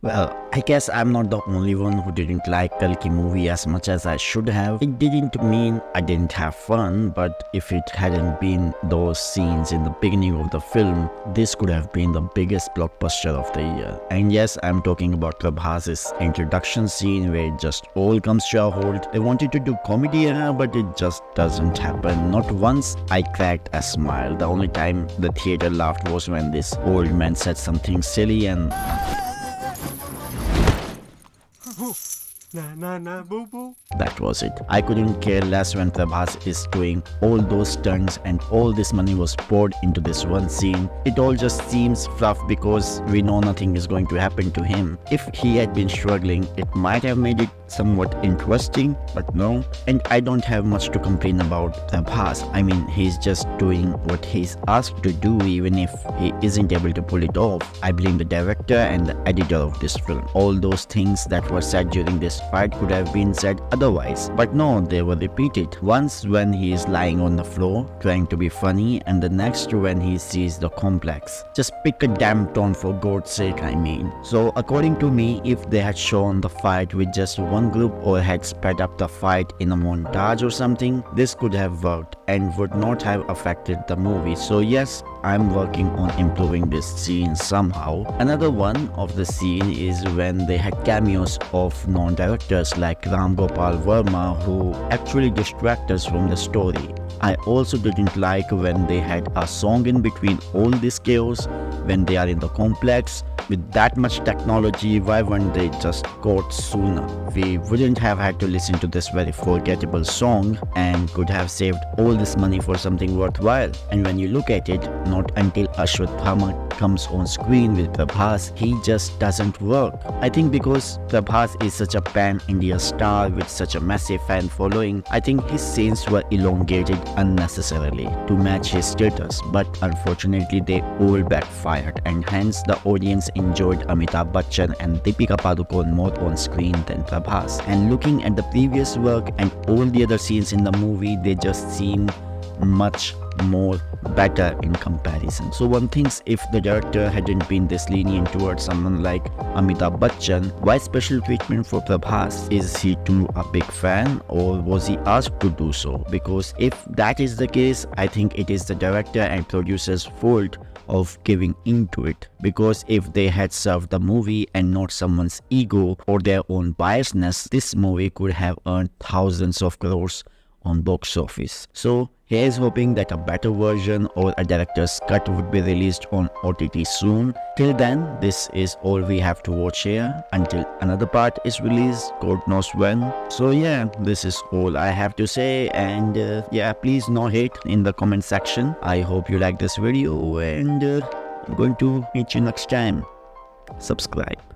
Well, I guess I'm not the only one who didn't like Kalki movie as much as I should have. It didn't mean I didn't have fun, but if it hadn't been those scenes in the beginning of the film, this could have been the biggest blockbuster of the year. And yes, I'm talking about Prabhas's introduction scene where it just all comes to a halt. They wanted to do comedy here, but it just doesn't happen. Not once I cracked a smile. The only time the theater laughed was when this old man said something silly and Boo boo. that was it. I couldn't care less when Prabhas is doing all those stunts and all this money was poured into this one scene. It all just seems fluff because we know nothing is going to happen to him. If he had been struggling, it might have made it somewhat interesting, but no. And I don't have much to complain about Prabhas. I mean, he's just doing what he's asked to do even if he isn't able to pull it off. I blame the director and the editor of this film. All those things that were said during this fight could have been said otherwise, but no, they were repeated. Once when he is lying on the floor trying to be funny, and the next when he sees the complex. Just pick a damn tone for God's sake, I mean. So according to me, if they had shown the fight with just one group or had sped up the fight in a montage or something, this could have worked and would not have affected the movie. So yes, I'm working on improving this scene somehow. Another one of the scene is when they had cameos of non-directors like Ram Gopal Verma who actually distract us from the story. I also didn't like when they had a song in between all this chaos when they are in the complex. With that much technology, why weren't they just caught sooner? We wouldn't have had to listen to this very forgettable song and could have saved all this money for something worthwhile. And when you look at it, not until Ashwathama comes on screen with Prabhas, he just doesn't work. I think because Prabhas is such a pan-India star with such a massive fan following, I think his scenes were elongated unnecessarily to match his status. But unfortunately, they all backfired, and hence the audience enjoyed Amitabh Bachchan and Deepika Padukone more on screen than Prabhas. And looking at the previous work and all the other scenes in the movie, they just seem much more better in comparison. So one thinks, if the director hadn't been this lenient towards someone like Amitabh Bachchan, why special treatment for Prabhas? Is he too a big fan, or was he asked to do so? Because if that is the case, I think it is the director and producer's fault of giving into it. Because if they had served the movie and not someone's ego or their own biasness, this movie could have earned thousands of crores on box office. So here's hoping that a better version or a director's cut would be released on OTT soon. Till then, this is all we have to watch here until another part is released, God knows when. So yeah, this is all I have to say, and yeah, please no hate in the comment section. I hope you like this video, and I'm going to meet you next time. Subscribe.